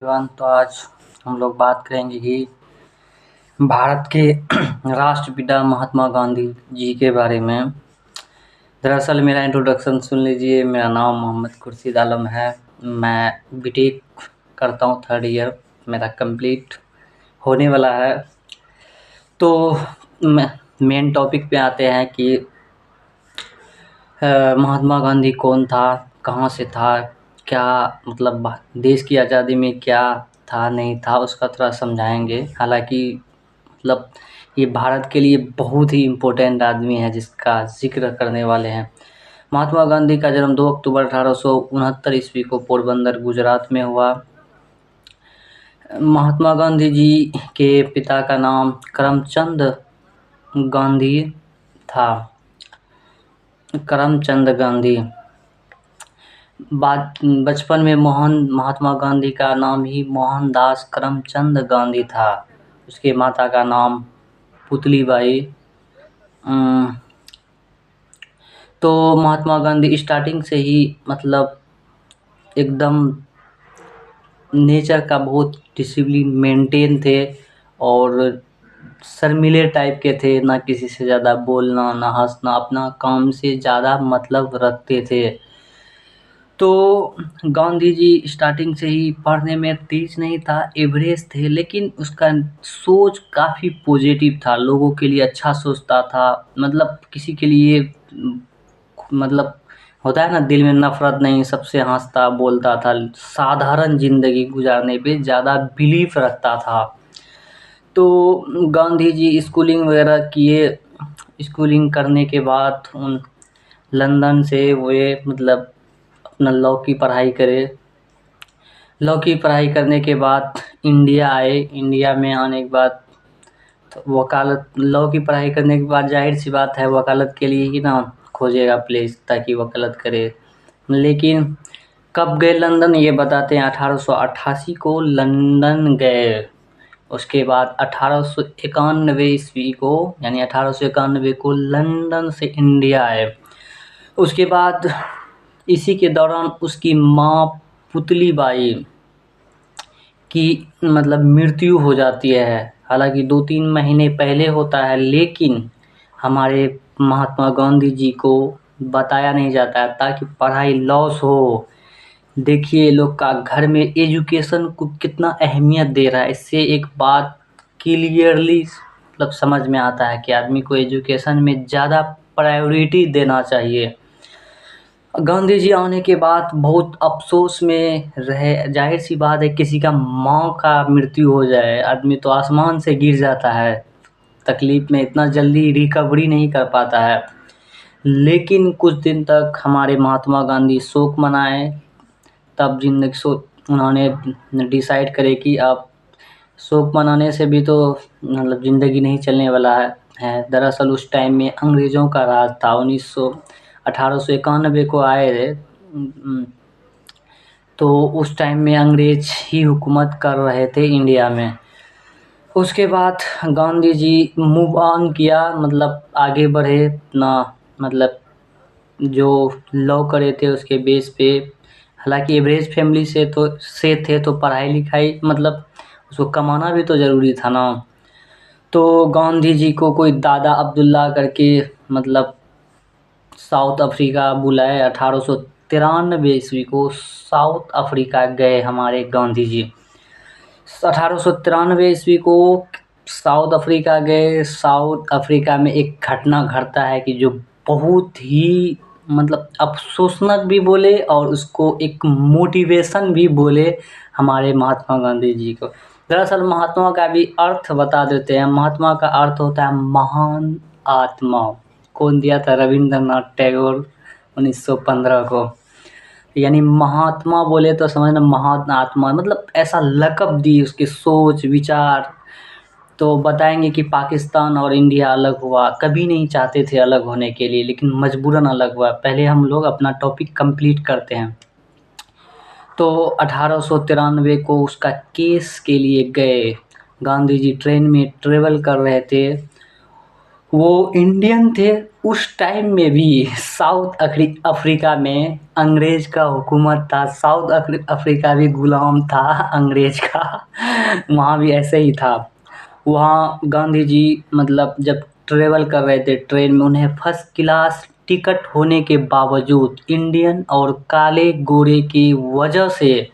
तो आज हम लोग बात करेंगे कि भारत के राष्ट्रपिता महात्मा गांधी जी के बारे में। दरअसल मेरा इंट्रोडक्शन सुन लीजिए। मेरा नाम मोहम्मद खुर्शीद आलम है। मैं बीटेक करता हूँ, 3rd ईयर मेरा कंप्लीट होने वाला है। तो मेन टॉपिक पे आते हैं कि महात्मा गांधी कौन था, कहाँ से था, क्या मतलब देश की आज़ादी में क्या था नहीं था, उसका थोड़ा समझाएंगे। हालांकि मतलब ये भारत के लिए बहुत ही इम्पोर्टेंट आदमी है जिसका जिक्र करने वाले हैं। महात्मा गांधी का जन्म 2 अक्टूबर 1869 ईस्वी को पोरबंदर गुजरात में हुआ। महात्मा गांधी जी के पिता का नाम करमचंद गांधी था। करमचंद गांधी बचपन में महात्मा गांधी का नाम ही मोहनदास करमचंद गांधी था। उसके माता का नाम पुतलीबाई। तो महात्मा गांधी स्टार्टिंग से ही मतलब एकदम नेचर का बहुत डिसिप्लिन मेंटेन थे और शर्मीले टाइप के थे। ना किसी से ज़्यादा बोलना, ना हंसना, अपना काम से ज़्यादा मतलब रखते थे। तो गांधी जी स्टार्टिंग से ही पढ़ने में तेज नहीं था, एवरेज थे, लेकिन उसका सोच काफ़ी पॉजिटिव था, लोगों के लिए अच्छा सोचता था। मतलब किसी के लिए मतलब होता है ना, दिल में नफ़रत नहीं, सबसे हंसता बोलता था, साधारण ज़िंदगी गुजारने पे ज़्यादा बिलीफ रखता था। तो गांधी जी स्कूलिंग वगैरह किए। स्कूलिंग करने के बाद लंदन से वे मतलब अपना लॉ की पढ़ाई करे। लॉ की पढ़ाई करने के बाद इंडिया आए। इंडिया में आने के बाद तो वकालत, लॉ की पढ़ाई करने के बाद जाहिर सी बात है वकालत के लिए ही ना खोजेगा प्लेस ताकि वकालत करे। लेकिन कब गए लंदन ये बताते हैं। 1888 को लंदन गए। उसके बाद 1891 ईस्वी को यानी 1891 को लंदन से इंडिया आए। उसके बाद इसी के दौरान उसकी माँ पुतलीबाई की मतलब मृत्यु हो जाती है। हालांकि 2-3 महीने पहले होता है, लेकिन हमारे महात्मा गांधी जी को बताया नहीं जाता है ताकि पढ़ाई लॉस हो। देखिए लोग का घर में एजुकेशन को कितना अहमियत दे रहा है। इससे एक बात क्लियरली मतलब समझ में आता है कि आदमी को एजुकेशन में ज़्यादा प्रायोरिटी देना चाहिए। गांधी जी आने के बाद बहुत अफसोस में रहे। जाहिर सी बात है, किसी का माँ का मृत्यु हो जाए आदमी तो आसमान से गिर जाता है, तकलीफ में इतना जल्दी रिकवरी नहीं कर पाता है। लेकिन कुछ दिन तक हमारे महात्मा गांधी शोक मनाए। तब उन्होंने डिसाइड करे कि अब शोक मनाने से भी तो मतलब ज़िंदगी नहीं चलने वाला है। दरअसल उस टाइम में अंग्रेज़ों का राज था। 1891 को आए थे। तो उस टाइम में अंग्रेज ही हुकूमत कर रहे थे इंडिया में। उसके बाद गांधी जी मूव ऑन किया, मतलब आगे बढ़े ना, मतलब जो लॉ करे थे उसके बेस पे। हालांकि एवरेज फैमिली से थे तो पढ़ाई लिखाई मतलब उसको कमाना भी तो ज़रूरी था ना। तो गांधी जी को कोई दादा अब्दुल्ला करके मतलब साउथ अफ्रीका बुलाए। 1893 ईस्वी को साउथ अफ्रीका गए हमारे गांधी जी। 1893 ईस्वी को साउथ अफ्रीका गए। साउथ अफ्रीका में एक घटना घटता है कि जो बहुत ही मतलब अफसोसनक भी बोले और उसको एक मोटिवेशन भी बोले हमारे महात्मा गांधी जी को। दरअसल महात्मा का भी अर्थ बता देते हैं। महात्मा का अर्थ होता है महान आत्मा। कौन दिया था? रविंद्रनाथ टैगोर 1915 को। यानी महात्मा बोले तो समझना महान आत्मा, मतलब ऐसा लक़ब दी उसके सोच विचार। तो बताएंगे कि पाकिस्तान और इंडिया अलग हुआ, कभी नहीं चाहते थे अलग होने के लिए, लेकिन मजबूरन अलग हुआ। पहले हम लोग अपना टॉपिक कंप्लीट करते हैं। तो 1893 को उसका केस के लिए गए। गांधी जी ट्रेन में ट्रेवल कर रहे थे। वो इंडियन थे उस टाइम में भी। साउथ अफ्रीका में अंग्रेज का हुकूमत था, साउथ अफ्रीका भी गुलाम था अंग्रेज का। वहाँ भी ऐसे ही था। वहाँ गांधी जी मतलब जब ट्रेवल कर रहे थे ट्रेन में, उन्हें फर्स्ट क्लास टिकट होने के बावजूद इंडियन और काले गोरे की वजह से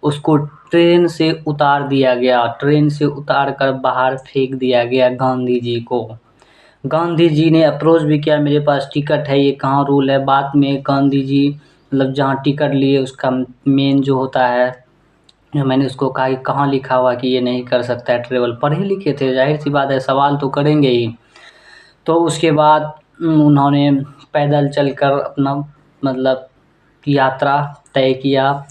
उसको ट्रेन से उतार दिया गया, ट्रेन से उतार कर बाहर फेंक दिया गया गांधी जी को। गांधी जी ने अप्रोच भी किया, मेरे पास टिकट है, ये कहाँ रूल है। बाद में गांधी जी मतलब जहाँ टिकट लिए उसका मेन जो होता है, मैंने उसको कहा कि कहाँ लिखा हुआ कि ये नहीं कर सकता है ट्रेवल। पढ़े लिखे थे, जाहिर सी बात है सवाल तो करेंगे ही। तो उसके बाद उन्होंने पैदल चलकर अपना मतलब यात्रा तय किया।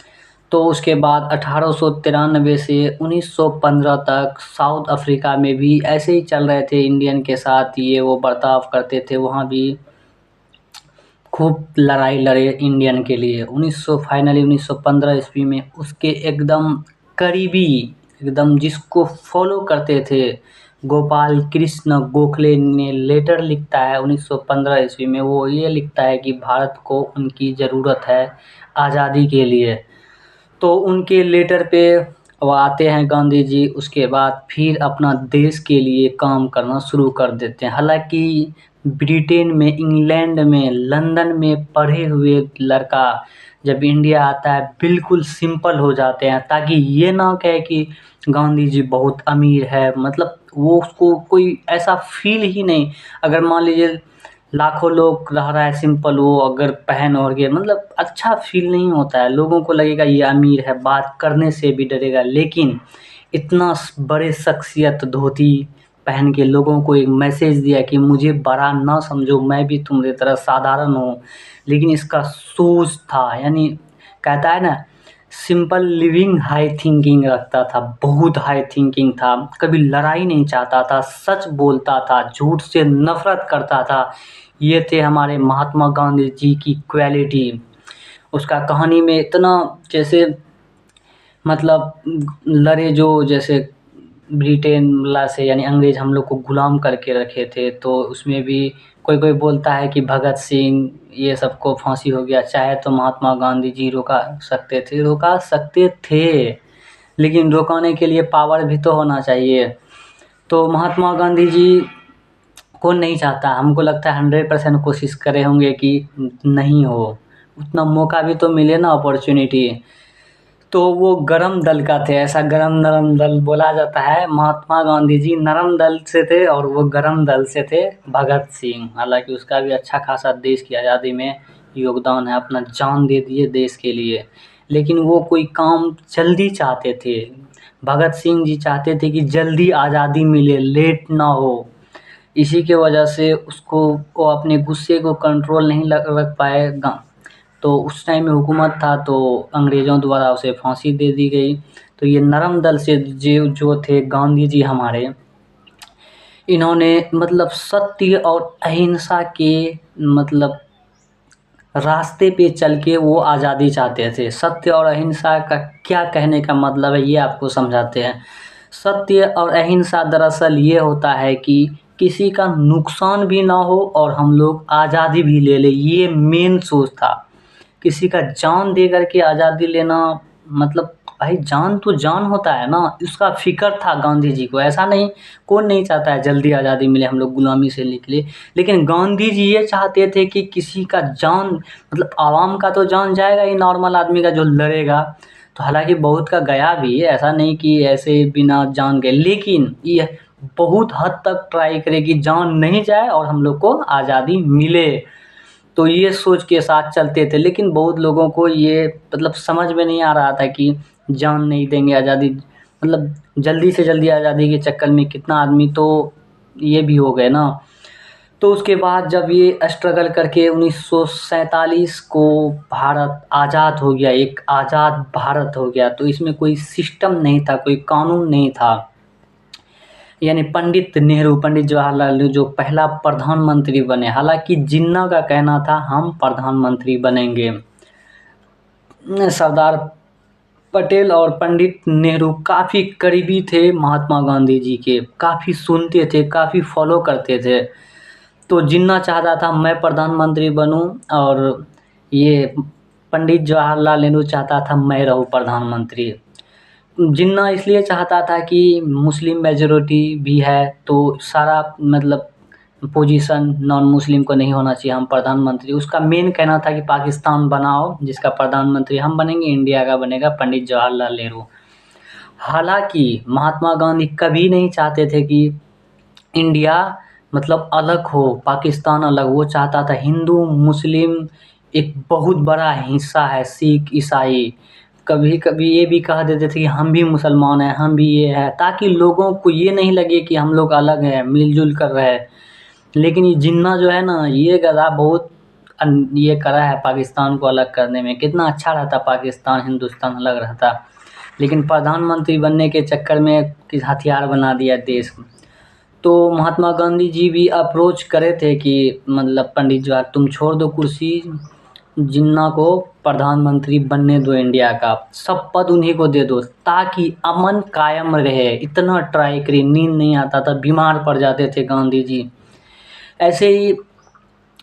तो उसके बाद 1893 से 1915 तक साउथ अफ्रीका में भी ऐसे ही चल रहे थे, इंडियन के साथ ये वो बर्ताव करते थे। वहाँ भी खूब लड़ाई लड़े इंडियन के लिए। 1915 ईस्वी में उसके एकदम करीबी, एकदम जिसको फॉलो करते थे, गोपाल कृष्ण गोखले ने लेटर लिखता है 1915 ईस्वी में। वो ये लिखता है कि भारत को उनकी ज़रूरत है आज़ादी के लिए। तो उनके लेटर पे वो आते हैं गांधी जी, उसके बाद फिर अपना देश के लिए काम करना शुरू कर देते हैं। हालांकि ब्रिटेन में, इंग्लैंड में, लंदन में पढ़े हुए लड़का जब इंडिया आता है बिल्कुल सिंपल हो जाते हैं, ताकि ये ना कहे कि गांधी जी बहुत अमीर है। मतलब वो उसको कोई ऐसा फील ही नहीं। अगर मान लीजिए लाखों लोग रह रहा है सिंपल, वो अगर पहन और के मतलब अच्छा फील नहीं होता है। लोगों को लगेगा ये अमीर है, बात करने से भी डरेगा। लेकिन इतना बड़े शख्सियत धोती पहन के लोगों को एक मैसेज दिया कि मुझे बड़ा ना समझो, मैं भी तुम्हारी तरह साधारण हूँ। लेकिन इसका सोच था, यानी कहता है ना, सिंपल लिविंग हाई थिंकिंग रखता था, बहुत हाई थिंकिंग था। कभी लड़ाई नहीं चाहता था, सच बोलता था, झूठ से नफरत करता था। ये थे हमारे महात्मा गांधी जी की क्वालिटी। उसका कहानी में इतना, जैसे मतलब लड़े जो, जैसे ब्रिटेन ला से यानी अंग्रेज हम लोग को गुलाम करके रखे थे, तो उसमें भी कोई कोई बोलता है कि भगत सिंह ये सबको फांसी हो गया। चाहे तो महात्मा गांधी जी रोका सकते थे, रोका सकते थे, लेकिन रोकाने के लिए पावर भी तो होना चाहिए। तो महात्मा गांधी जी कौन नहीं चाहता, हमको लगता है 100% कोशिश करे होंगे कि नहीं हो, उतना मौका भी तो मिले ना, अपॉर्चुनिटी। तो वो गरम दल का थे, ऐसा गरम नरम दल बोला जाता है। महात्मा गांधी जी नरम दल से थे और वो गरम दल से थे भगत सिंह। हालांकि उसका भी अच्छा खासा देश की आज़ादी में योगदान है, अपना जान दे दिए देश के लिए। लेकिन वो कोई काम जल्दी चाहते थे। भगत सिंह जी चाहते थे कि जल्दी आज़ादी मिले, लेट ना हो। इसी के वजह से उसको, वो अपने गुस्से को कंट्रोल नहीं रख पाए। तो उस टाइम में हुकूमत था, तो अंग्रेज़ों द्वारा उसे फांसी दे दी गई। तो ये नरम दल से जो जो थे गांधी जी हमारे, इन्होंने मतलब सत्य और अहिंसा के मतलब रास्ते पे चल के वो आज़ादी चाहते थे। सत्य और अहिंसा का क्या कहने का मतलब है, ये आपको समझाते हैं। सत्य और अहिंसा दरअसल ये होता है कि किसी का नुकसान भी ना हो और हम लोग आज़ादी भी ले लें, ये मेन सोच था। किसी का जान दे करके आज़ादी लेना, मतलब भाई जान तो जान होता है ना, उसका फ़िक्र था गांधी जी को। ऐसा नहीं, कौन नहीं चाहता है जल्दी आज़ादी मिले, हम लोग गुलामी से निकले। लेकिन गांधी जी ये चाहते थे कि किसी का जान, मतलब आवाम का तो जान जाएगा ही, नॉर्मल आदमी का जो लड़ेगा। तो हालांकि बहुत का गया भी है, ऐसा नहीं कि ऐसे बिना जान गए, लेकिन ये बहुत हद तक ट्राई करे कि जान नहीं जाए और हम लोग को आज़ादी मिले। तो ये सोच के साथ चलते थे। लेकिन बहुत लोगों को ये मतलब समझ में नहीं आ रहा था कि जान नहीं देंगे आज़ादी, मतलब जल्दी से जल्दी आज़ादी के चक्कर में कितना आदमी तो ये भी हो गए ना। तो उसके बाद जब ये स्ट्रगल करके 1947 को भारत आज़ाद हो गया, एक आज़ाद भारत हो गया, तो इसमें कोई सिस्टम नहीं था, कोई कानून नहीं था। यानी पंडित नेहरू, पंडित जवाहरलाल नेहरू जो पहला प्रधानमंत्री बने। हालांकि जिन्ना का कहना था हम प्रधानमंत्री बनेंगे। सरदार पटेल और पंडित नेहरू काफ़ी करीबी थे महात्मा गांधी जी के, काफ़ी सुनते थे, काफ़ी फॉलो करते थे। तो जिन्ना चाहता था मैं प्रधानमंत्री बनूं और ये पंडित जवाहरलाल नेहरू चाहता था मैं रहूं प्रधानमंत्री। जिन्ना इसलिए चाहता था कि मुस्लिम मेजॉरिटी भी है तो सारा मतलब पोजीशन नॉन मुस्लिम को नहीं होना चाहिए, हम प्रधानमंत्री। उसका मेन कहना था कि पाकिस्तान बनाओ जिसका प्रधानमंत्री हम बनेंगे, इंडिया का बनेगा पंडित जवाहरलाल नेहरू। हालांकि महात्मा गांधी कभी नहीं चाहते थे कि इंडिया मतलब अलग हो, पाकिस्तान अलग। वो चाहता था हिंदू मुस्लिम एक बहुत बड़ा हिस्सा है, सिख ईसाई। कभी कभी ये भी कह देते थे कि हम भी मुसलमान हैं, हम भी ये है, ताकि लोगों को ये नहीं लगे कि हम लोग अलग हैं, मिलजुल कर रहे हैं। लेकिन ये जिन्ना जो है ना, ये गधा बहुत ये करा है पाकिस्तान को अलग करने में। कितना अच्छा रहता पाकिस्तान हिंदुस्तान अलग रहता, लेकिन प्रधानमंत्री बनने के चक्कर में किस हथियार बना दिया देश। तो महात्मा गांधी जी भी अप्रोच करे थे कि मतलब पंडित जवाहर तुम छोड़ दो कुर्सी, जिन्ना को प्रधानमंत्री बनने दो, इंडिया का सब पद उन्हीं को दे दो ताकि अमन कायम रहे। इतना ट्राई करी, नींद नहीं आता था, बीमार पड़ जाते थे गांधी जी। ऐसे ही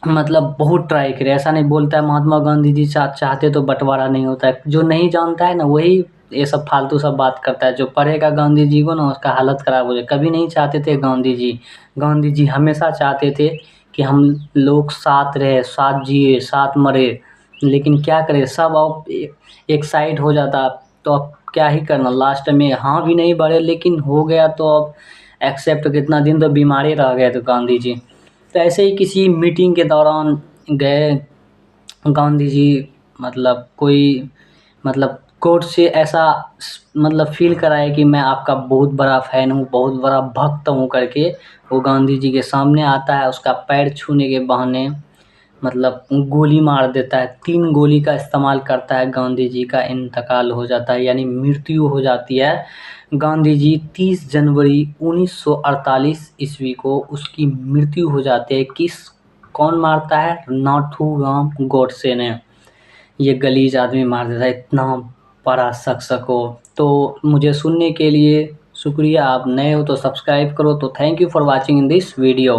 मतलब बहुत ट्राई करे। ऐसा नहीं बोलता है महात्मा गांधी जी चाहते तो बंटवारा नहीं होता है। जो नहीं जानता है ना वही ये सब फालतू सब बात करता है। जो पढ़ेगा गांधी जी को ना उसका हालत खराब हो जाए। कभी नहीं चाहते थे गांधी जी। गांधी जी हमेशा चाहते थे कि हम लोग साथ रहे, साथ जिए, साथ मरे। लेकिन क्या करें, सब अब एक साइड हो जाता तो अब क्या ही करना। लास्ट में हाँ भी नहीं बढ़े, लेकिन हो गया तो अब एक्सेप्ट। कितना दिन तो बीमारी रह गए थे गांधी जी। तो ऐसे ही किसी मीटिंग के दौरान गए गांधी जी, मतलब कोई मतलब कोर्ट से ऐसा मतलब फील कराए कि मैं आपका बहुत बड़ा फैन हूँ, बहुत बड़ा भक्त हूँ करके। वो गांधी जी के सामने आता है, उसका पैर छूने के बहाने मतलब गोली मार देता है। 3 गोली का इस्तेमाल करता है, गांधी जी का इंतकाल हो जाता है, यानी मृत्यु हो जाती है। गांधी जी 30 जनवरी 1948 ईस्वी को उसकी मृत्यु हो जाती है। कौन मारता है? नाथूराम गोडसे ने। ये गलीज आदमी मार देता है, इतना बड़ा शख्स को। तो मुझे सुनने के लिए शुक्रिया। आप नए हो तो सब्सक्राइब करो। तो thank you for watching in this video.